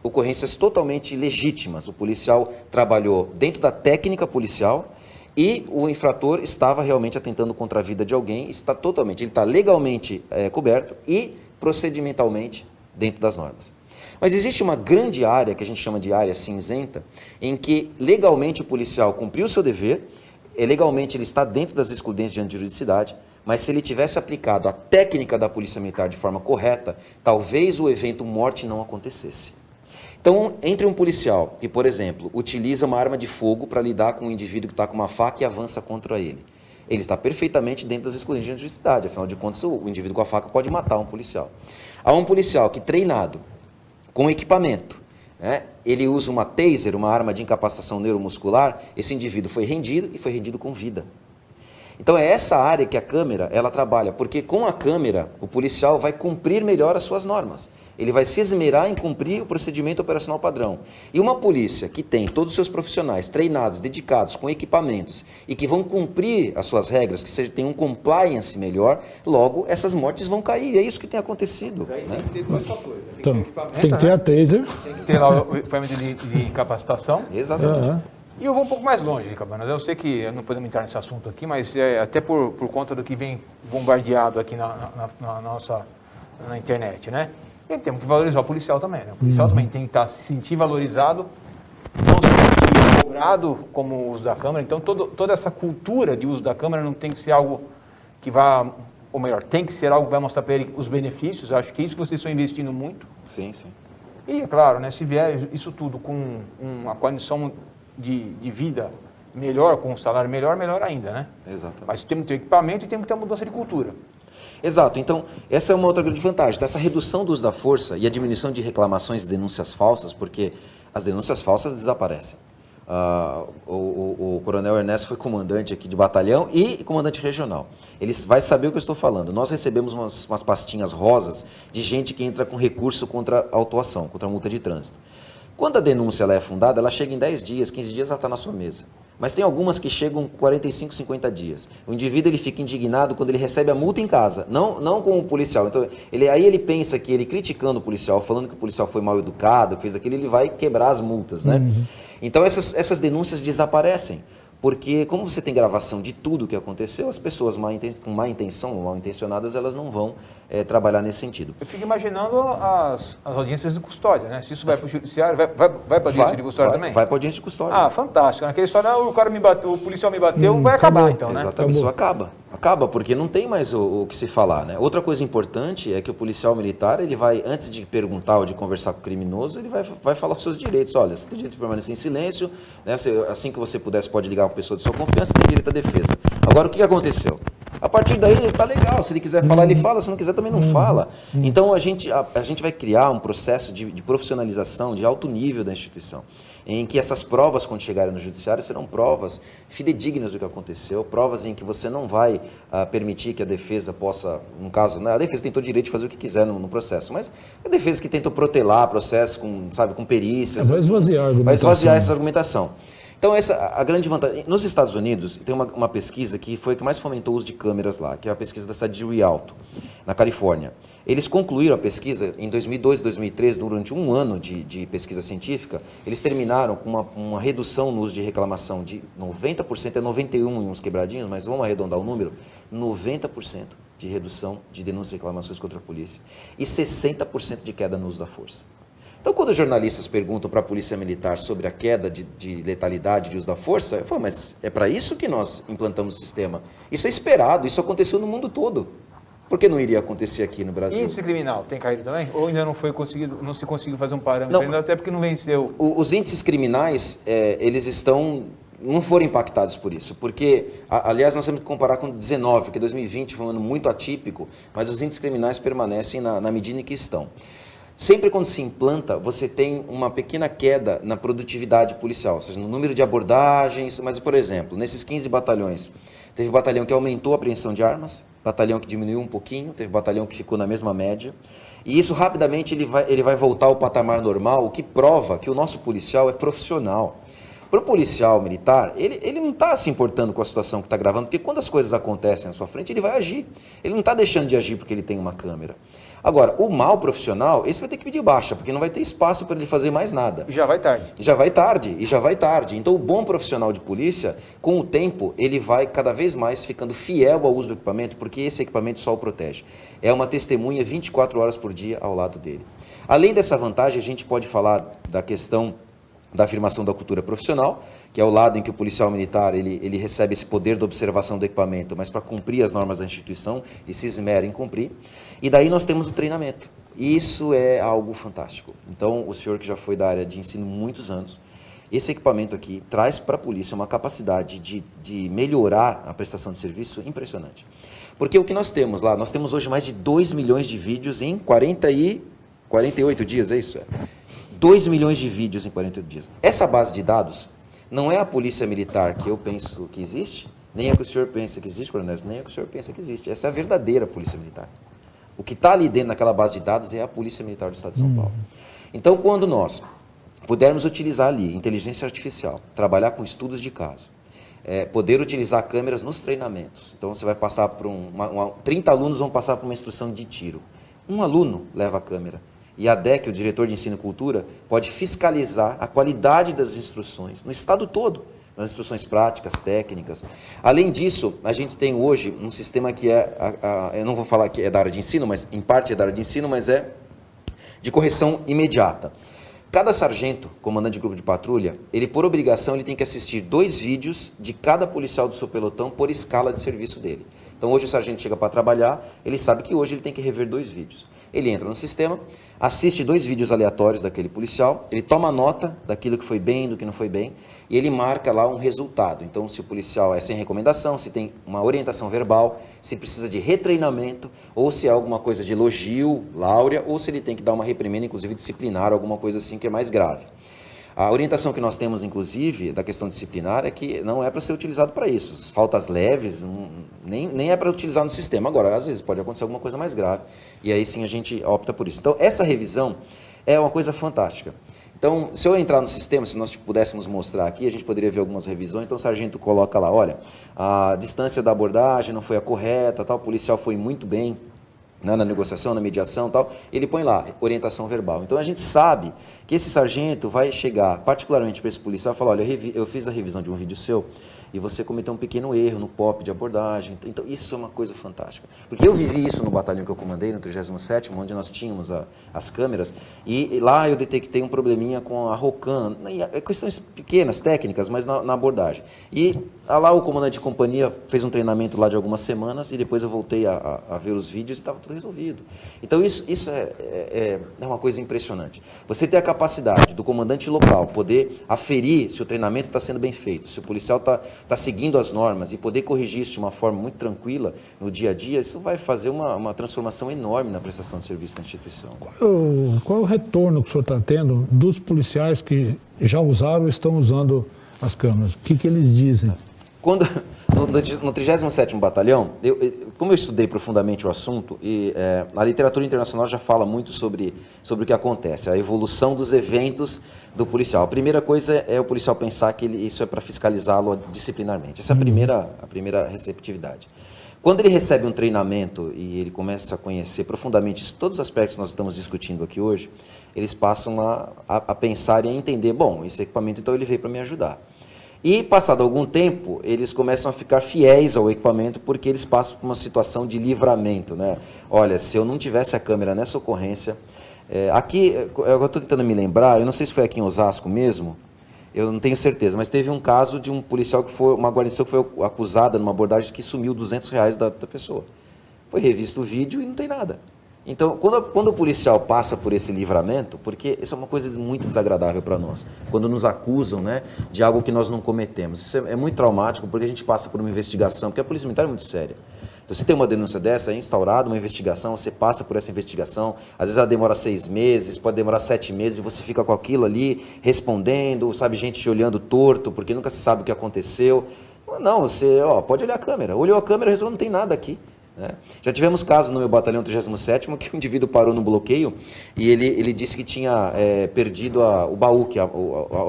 ocorrências totalmente legítimas. O policial trabalhou dentro da técnica policial e o infrator estava realmente atentando contra a vida de alguém, ele está legalmente coberto e procedimentalmente dentro das normas. Mas existe uma grande área, que a gente chama de área cinzenta, em que legalmente o policial cumpriu o seu dever, legalmente ele está dentro das excludentes de antijuridicidade, mas se ele tivesse aplicado a técnica da Polícia Militar de forma correta, talvez o evento morte não acontecesse. Então, entre um policial que, por exemplo, utiliza uma arma de fogo para lidar com um indivíduo que está com uma faca e avança contra ele, ele está perfeitamente dentro das excludentes de antijuridicidade, afinal de contas o indivíduo com a faca pode matar um policial. Há um policial que, treinado, com equipamento, ele usa uma taser, uma arma de incapacitação neuromuscular, esse indivíduo foi rendido e foi rendido com vida. Então é essa área que a câmera ela trabalha, porque com a câmera o policial vai cumprir melhor as suas normas. Ele vai se esmerar em cumprir o procedimento operacional padrão. E uma polícia que tem todos os seus profissionais treinados, dedicados, com equipamentos e que vão cumprir as suas regras, que tem um compliance melhor, logo essas mortes vão cair. E é isso que tem acontecido. Mas aí tem que ter dois fatores. Então, tem que ter a taser. Tem que ter lá o equipamento de capacitação. Exatamente. E eu vou um pouco mais longe, Cabanas. Eu sei que não podemos entrar nesse assunto aqui, mas até por conta do que vem bombardeado aqui na internet, né? E temos que valorizar o policial também, né? O policial também tem que se sentir valorizado, não se sentir cobrado como o uso da câmera. Então, toda essa cultura de uso da câmera não tem que ser algo que vá, ou melhor, tem que ser algo que vai mostrar para ele os benefícios. Eu acho que é isso que vocês estão investindo muito. Sim, sim. E, é claro, né, se vier isso tudo com uma condição de vida melhor, com um salário melhor, melhor ainda, né? Exatamente. Mas temos que ter equipamento e temos que ter uma mudança de cultura. Exato. Então, essa é uma outra grande vantagem. Essa redução do uso da força e a diminuição de reclamações e denúncias falsas, porque as denúncias falsas desaparecem. O coronel Ernesto foi comandante aqui de batalhão e comandante regional. Ele vai saber o que eu estou falando. Nós recebemos umas pastinhas rosas de gente que entra com recurso contra a autuação, contra a multa de trânsito. Quando a denúncia ela é fundada, ela chega em 10 dias, 15 dias, ela está na sua mesa. mas tem algumas que chegam 45, 50 dias. O indivíduo ele fica indignado quando ele recebe a multa em casa, não com o policial. Então, aí ele pensa que ele criticando o policial, falando que o policial foi mal educado, que fez aquilo, ele vai quebrar as multas, né? Então essas denúncias desaparecem. Porque como você tem gravação de tudo o que aconteceu, as pessoas com má intenção ou mal intencionadas, elas não vão trabalhar nesse sentido. Eu fico imaginando as audiências de custódia, né? Se isso vai para o judiciário, vai para a audiência de custódia também? Vai para a audiência de custódia. Ah, fantástico. Naquela história, o cara me bateu, o policial me bateu, vai acabar então, né? Exatamente, isso acaba, porque não tem mais o que se falar, né? Outra coisa importante é que o policial militar, ele vai, antes de perguntar ou de conversar com o criminoso, ele vai falar os seus direitos. Olha, você tem direito de permanecer em silêncio, né? Assim que você puder, você pode ligar para a pessoa de sua confiança, tem direito à defesa. Agora, o que aconteceu? A partir daí, tá legal, se ele quiser falar, ele fala, se não quiser, também não fala. Então, a gente vai criar um processo de profissionalização, de alto nível da instituição, em que essas provas, quando chegarem no judiciário, serão provas fidedignas do que aconteceu, provas em que você não vai permitir que a defesa possa, no caso, né, a defesa tem todo o direito de fazer o que quiser no processo, mas a defesa que tentou protelar o processo com perícias, vai esvaziar a argumentação. Vai esvaziar essa argumentação. Então, a grande vantagem... Nos Estados Unidos, tem uma pesquisa que foi a que mais fomentou o uso de câmeras lá, que é a pesquisa da cidade de Rialto, na Califórnia. Eles concluíram a pesquisa em 2002, 2003, durante um ano de pesquisa científica, eles terminaram com uma redução no uso de reclamação de 90%, 91% em uns quebradinhos, mas vamos arredondar o número, 90% de redução de denúncias e reclamações contra a polícia e 60% de queda no uso da força. Então, quando os jornalistas perguntam para a Polícia Militar sobre a queda de letalidade, de uso da força, eu falo, mas é para isso que nós implantamos o sistema. Isso é esperado, isso aconteceu no mundo todo. Por que não iria acontecer aqui no Brasil? Índice criminal tem caído também? Ou ainda não se conseguiu fazer um parâmetro, ainda até porque não venceu? Os índices criminais, eles não foram impactados por isso, porque, aliás, nós temos que comparar com 2019, porque 2020 foi um ano muito atípico, mas os índices criminais permanecem na medida em que estão. Sempre quando se implanta, você tem uma pequena queda na produtividade policial, ou seja, no número de abordagens, mas, por exemplo, nesses 15 batalhões, teve batalhão que aumentou a apreensão de armas, batalhão que diminuiu um pouquinho, teve batalhão que ficou na mesma média, e isso rapidamente ele vai voltar ao patamar normal, o que prova que o nosso policial é profissional. Para o policial militar, ele não está se importando com a situação que está gravando, porque quando as coisas acontecem à sua frente, ele vai agir. Ele não está deixando de agir porque ele tem uma câmera. Agora, o mal profissional, esse vai ter que pedir baixa, porque não vai ter espaço para ele fazer mais nada. E já vai tarde. Já vai tarde. Então, o bom profissional de polícia, com o tempo, ele vai cada vez mais ficando fiel ao uso do equipamento, porque esse equipamento só o protege. É uma testemunha 24 horas por dia ao lado dele. Além dessa vantagem, a gente pode falar da questão da afirmação da cultura profissional, que é o lado em que o policial militar ele recebe esse poder de observação do equipamento, mas para cumprir as normas da instituição e se esmera em cumprir. E daí nós temos o treinamento. Isso é algo fantástico. Então, o senhor que já foi da área de ensino muitos anos, esse equipamento aqui traz para a polícia uma capacidade de melhorar a prestação de serviço impressionante. Porque o que nós temos lá, nós temos hoje mais de 2 milhões de vídeos em 48 dias, é isso? 2 milhões de vídeos em 48 dias. Essa base de dados não é a polícia militar que eu penso que existe, nem a que o senhor pensa que existe, coronel, nem a que o senhor pensa que existe. Essa é a verdadeira polícia militar. O que está ali dentro daquela base de dados é a Polícia Militar do Estado de São Paulo. Então, quando nós pudermos utilizar ali inteligência artificial, trabalhar com estudos de caso, poder utilizar câmeras nos treinamentos. Então, você vai passar por 30 alunos vão passar por uma instrução de tiro. Um aluno leva a câmera. E a DEC, o diretor de Ensino e Cultura, pode fiscalizar a qualidade das instruções no estado todo, nas instruções práticas, técnicas. Além disso, a gente tem hoje um sistema que eu não vou falar que é da área de ensino, mas em parte é da área de ensino, mas é de correção imediata. Cada sargento, comandante de grupo de patrulha, ele por obrigação ele tem que assistir 2 vídeos de cada policial do seu pelotão por escala de serviço dele. Então hoje o sargento chega para trabalhar, ele sabe que hoje ele tem que rever 2 vídeos. Ele entra no sistema, assiste 2 vídeos aleatórios daquele policial, ele toma nota daquilo que foi bem, do que não foi bem, e ele marca lá um resultado. Então, se o policial é sem recomendação, se tem uma orientação verbal, se precisa de retreinamento, ou se é alguma coisa de elogio, láurea, ou se ele tem que dar uma reprimenda, inclusive disciplinar, alguma coisa assim que é mais grave. A orientação que nós temos, inclusive, da questão disciplinar é que não é para ser utilizado para isso. Faltas leves, nem é para utilizar no sistema. Agora, às vezes pode acontecer alguma coisa mais grave, e aí sim a gente opta por isso. Então, essa revisão é uma coisa fantástica. Então, se eu entrar no sistema, se nós pudéssemos mostrar aqui, a gente poderia ver algumas revisões. Então, o sargento coloca lá, olha, a distância da abordagem não foi a correta, tal, o policial foi muito bem, né, na negociação, na mediação, tal. Ele põe lá, orientação verbal. Então, a gente sabe que esse sargento vai chegar, particularmente para esse policial, e falar, olha, eu fiz a revisão de um vídeo seu, e você cometeu um pequeno erro no POP de abordagem. Então, isso é uma coisa fantástica. Porque eu vivi isso no batalhão que eu comandei, no 37º, onde nós tínhamos as câmeras, e lá eu detectei um probleminha com a ROCAM, questões pequenas, técnicas, mas na abordagem. E lá o comandante de companhia fez um treinamento lá de algumas semanas, e depois eu voltei a ver os vídeos e estava tudo resolvido. Então, isso é uma coisa impressionante. Você ter a capacidade do comandante local poder aferir se o treinamento está sendo bem feito, se o policial está seguindo as normas e poder corrigir isso de uma forma muito tranquila no dia a dia, isso vai fazer uma transformação enorme na prestação de serviço da instituição. Qual é o retorno que o senhor está tendo dos policiais que já usaram ou estão usando as câmeras? O que eles dizem? No 37º Batalhão, como eu estudei profundamente o assunto, e a literatura internacional já fala muito sobre o que acontece, a evolução dos eventos do policial. A primeira coisa é o policial pensar que isso é para fiscalizá-lo disciplinarmente. Essa é a primeira receptividade. Quando ele recebe um treinamento e ele começa a conhecer profundamente todos os aspectos que nós estamos discutindo aqui hoje, eles passam a pensar e a entender, bom, esse equipamento então ele veio para me ajudar. E, passado algum tempo, eles começam a ficar fiéis ao equipamento porque eles passam por uma situação de livramento, né? Olha, se eu não tivesse a câmera nessa ocorrência... aqui, eu estou tentando me lembrar, eu não sei se foi aqui em Osasco mesmo, eu não tenho certeza, mas teve um caso de um policial uma guarnição que foi acusada numa abordagem que sumiu R$200 da pessoa. Foi revisto o vídeo e não tem nada. Então, quando o policial passa por esse livramento, porque isso é uma coisa muito desagradável para nós, quando nos acusam, né, de algo que nós não cometemos. Isso é muito traumático, porque a gente passa por uma investigação, porque a polícia militar é muito séria. Então, se tem uma denúncia dessa, é instaurada uma investigação, você passa por essa investigação, às vezes ela demora 6 meses, pode demorar 7 meses, e você fica com aquilo ali, respondendo, sabe, gente te olhando torto, porque nunca se sabe o que aconteceu. Não, você pode olhar a câmera, olhou a câmera, resolveu, não tem nada aqui. Já tivemos casos no meu batalhão 37º que um indivíduo parou no bloqueio e ele disse que tinha perdido o baú,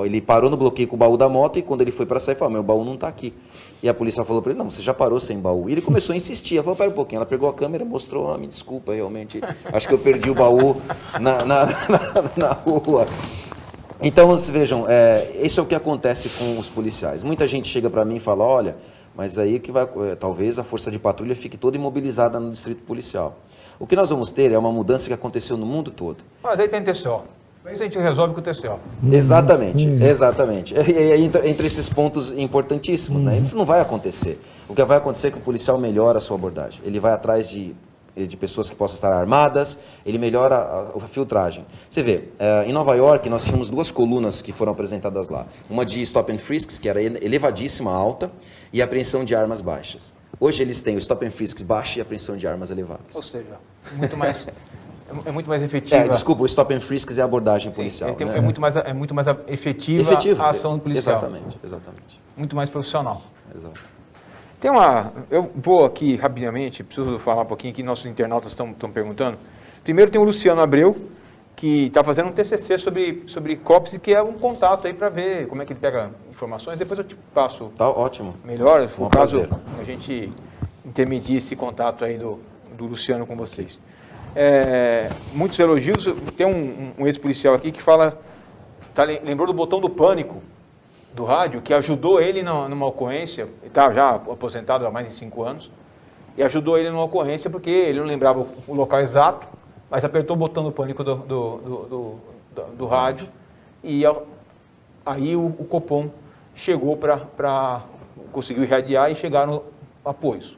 ele parou no bloqueio com o baú da moto e quando ele foi para sair, falou, meu baú não está aqui. E a polícia falou para ele, não, você já parou sem baú. E ele começou a insistir, ela falou, pera um pouquinho, ela pegou a câmera, mostrou, me desculpa, realmente, acho que eu perdi o baú na rua. Então, vocês vejam, isso é o que acontece com os policiais. Muita gente chega para mim e fala, olha, mas aí que talvez a força de patrulha fique toda imobilizada no distrito policial. O que nós vamos ter é uma mudança que aconteceu no mundo todo. Mas aí tem TCO. Isso a gente resolve com o TCO. Exatamente, exatamente. Entre esses pontos importantíssimos, né? Isso não vai acontecer. O que vai acontecer é que o policial melhora a sua abordagem. Ele vai atrás de pessoas que possam estar armadas, ele melhora a filtragem. Você vê, em Nova York nós tínhamos 2 colunas que foram apresentadas lá. Uma de stop and frisks, que era elevadíssima, alta, e apreensão de armas baixas. Hoje eles têm o stop and frisks baixo e a apreensão de armas elevadas. Ou seja, é muito mais efetiva. Desculpa, o stop and frisks é a abordagem policial. Sim, né? é muito mais efetiva a ação do policial. Exatamente. Muito mais profissional. Exato. Eu vou aqui rapidamente, preciso falar um pouquinho que nossos internautas estão perguntando. Primeiro tem o Luciano Abreu, que está fazendo um TCC sobre COPS, que é um contato aí para ver como é que ele pega informações. Depois eu te passo. Tá ótimo. Melhor, se for o caso, prazer. a gente intermedie esse contato aí do Luciano com vocês. Muitos elogios. Tem um ex-policial aqui que fala, lembrou do botão do pânico do rádio, que ajudou ele numa ocorrência, ele está já aposentado há mais de 5 anos, e ajudou ele numa ocorrência porque ele não lembrava o local exato, mas apertou o botão do pânico do rádio, e aí o Copom chegou para conseguir irradiar e chegaram apoios.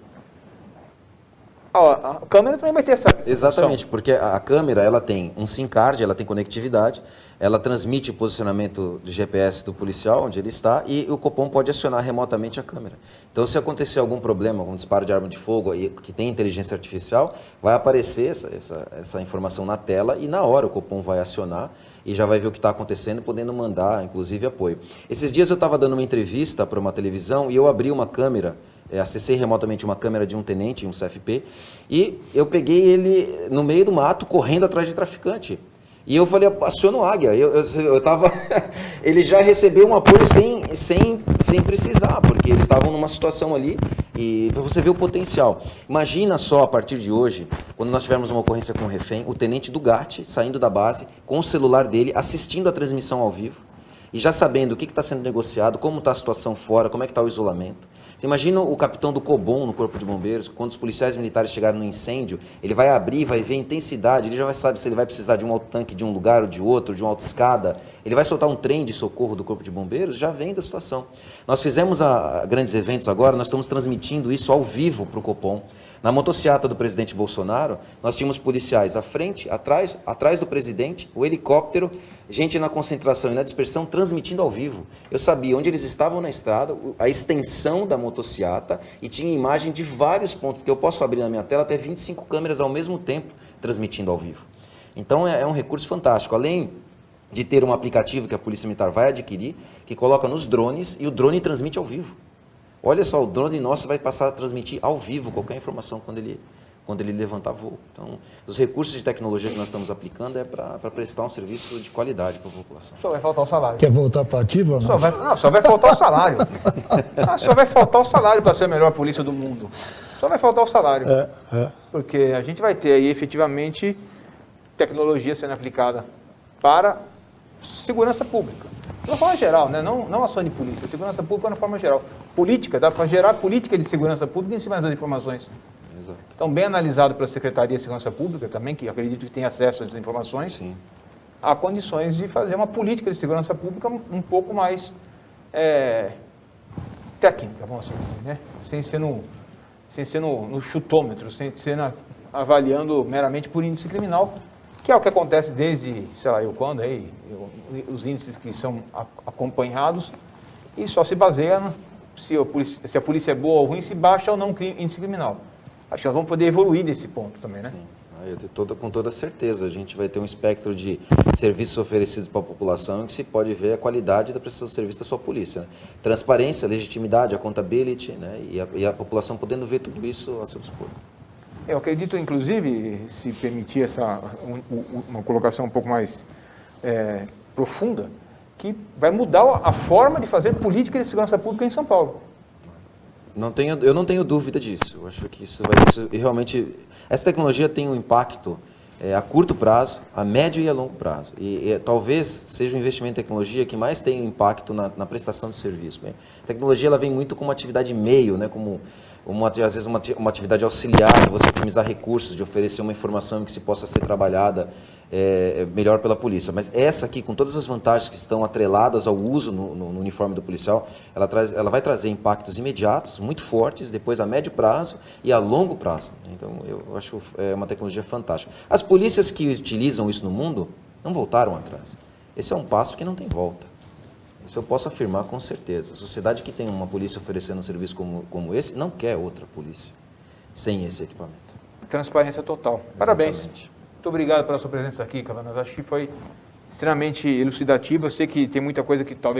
A câmera também vai ter essa Exatamente, porque a câmera ela tem um SIM card, ela tem conectividade, ela transmite o posicionamento do GPS do policial, onde ele está, e o Copom pode acionar remotamente a câmera. Então, se acontecer algum problema com disparo de arma de fogo que tem inteligência artificial, vai aparecer essa informação na tela e na hora o Copom vai acionar e já vai ver o que está acontecendo, podendo mandar, inclusive, apoio. Esses dias eu estava dando uma entrevista para uma televisão e eu abri uma câmera, acessei remotamente uma câmera de um tenente, um CFP, e eu peguei ele no meio do mato, correndo atrás de traficante. E eu falei, aciona o Águia. Eu tava... Ele já recebeu um apoio sem precisar, porque eles estavam numa situação ali, e para você ver o potencial. Imagina só, a partir de hoje, quando nós tivermos uma ocorrência com um refém, o tenente do GAT saindo da base, com o celular dele, assistindo a transmissão ao vivo, e já sabendo o que está sendo negociado, como está a situação fora, como é que está o isolamento. Você imagina o capitão do Cobom no Corpo de Bombeiros, quando os policiais militares chegarem no incêndio, ele vai abrir, vai ver a intensidade, ele já vai saber se ele vai precisar de um autotanque de um lugar ou de outro, de uma autoescada, ele vai soltar um trem de socorro do Corpo de Bombeiros, já vem da situação. Nós fizemos grandes eventos agora, nós estamos transmitindo isso ao vivo para o Copom. Na motociata do presidente Bolsonaro, nós tínhamos policiais à frente, atrás do presidente, o helicóptero, gente na concentração e na dispersão, transmitindo ao vivo. Eu sabia onde eles estavam na estrada, a extensão da motociata, e tinha imagem de vários pontos, porque eu posso abrir na minha tela até 25 câmeras ao mesmo tempo, transmitindo ao vivo. Então é um recurso fantástico. Além de ter um aplicativo que a Polícia Militar vai adquirir, que coloca nos drones, e o drone transmite ao vivo. Olha só, o drone nosso vai passar a transmitir ao vivo qualquer informação quando ele levantar voo. Então, os recursos de tecnologia que nós estamos aplicando é para prestar um serviço de qualidade para a população. Só vai faltar o salário. Quer voltar para ativa ou não? Só vai faltar o salário. Só vai faltar o salário para ser a melhor polícia do mundo. Só vai faltar o salário. Porque a gente vai ter aí efetivamente tecnologia sendo aplicada para segurança pública. De uma forma geral, né? Não ação de polícia, segurança pública de uma forma geral. Política, dá para gerar política de segurança pública em cima das informações. Exato. Então, bem analisado pela Secretaria de Segurança Pública também, que acredito que tem acesso a essas informações, Sim. há condições de fazer uma política de segurança pública um pouco mais técnica, vamos assim dizer, né? Sem ser no chutômetro, sem ser avaliando meramente por índice criminal, que é o que acontece desde, sei lá eu quando, os índices que são acompanhados, e só se baseia se a polícia é boa ou ruim, se baixa ou não índice criminal. Acho que nós vamos poder evoluir nesse ponto também, né? Com toda certeza, a gente vai ter um espectro de serviços oferecidos para a população em que se pode ver a qualidade da prestação de serviço da sua polícia. Né? Transparência, legitimidade, accountability, né? E a população podendo ver tudo isso a seu dispor. Eu acredito, inclusive, se permitir uma colocação um pouco mais profunda, que vai mudar a forma de fazer política de segurança pública em São Paulo. Eu não tenho dúvida disso. Eu acho que realmente... Essa tecnologia tem um impacto a curto prazo, a médio e a longo prazo. E talvez seja o investimento em tecnologia que mais tem impacto na prestação de serviço. Né? A tecnologia ela vem muito como atividade meio, né? Como às vezes uma atividade auxiliar, de você otimizar recursos, de oferecer uma informação que se possa ser trabalhada melhor pela polícia. Mas essa aqui, com todas as vantagens que estão atreladas ao uso no uniforme do policial, ela vai trazer impactos imediatos, muito fortes, depois a médio prazo e a longo prazo. Então, eu acho que é uma tecnologia fantástica. As polícias que utilizam isso no mundo não voltaram atrás. Esse é um passo que não tem volta. Isso eu posso afirmar com certeza. A sociedade que tem uma polícia oferecendo um serviço como esse, não quer outra polícia sem esse equipamento. Transparência total. Parabéns. Exatamente. Muito obrigado pela sua presença aqui, Cavanas. Acho que foi extremamente elucidativo. Eu sei que tem muita coisa que talvez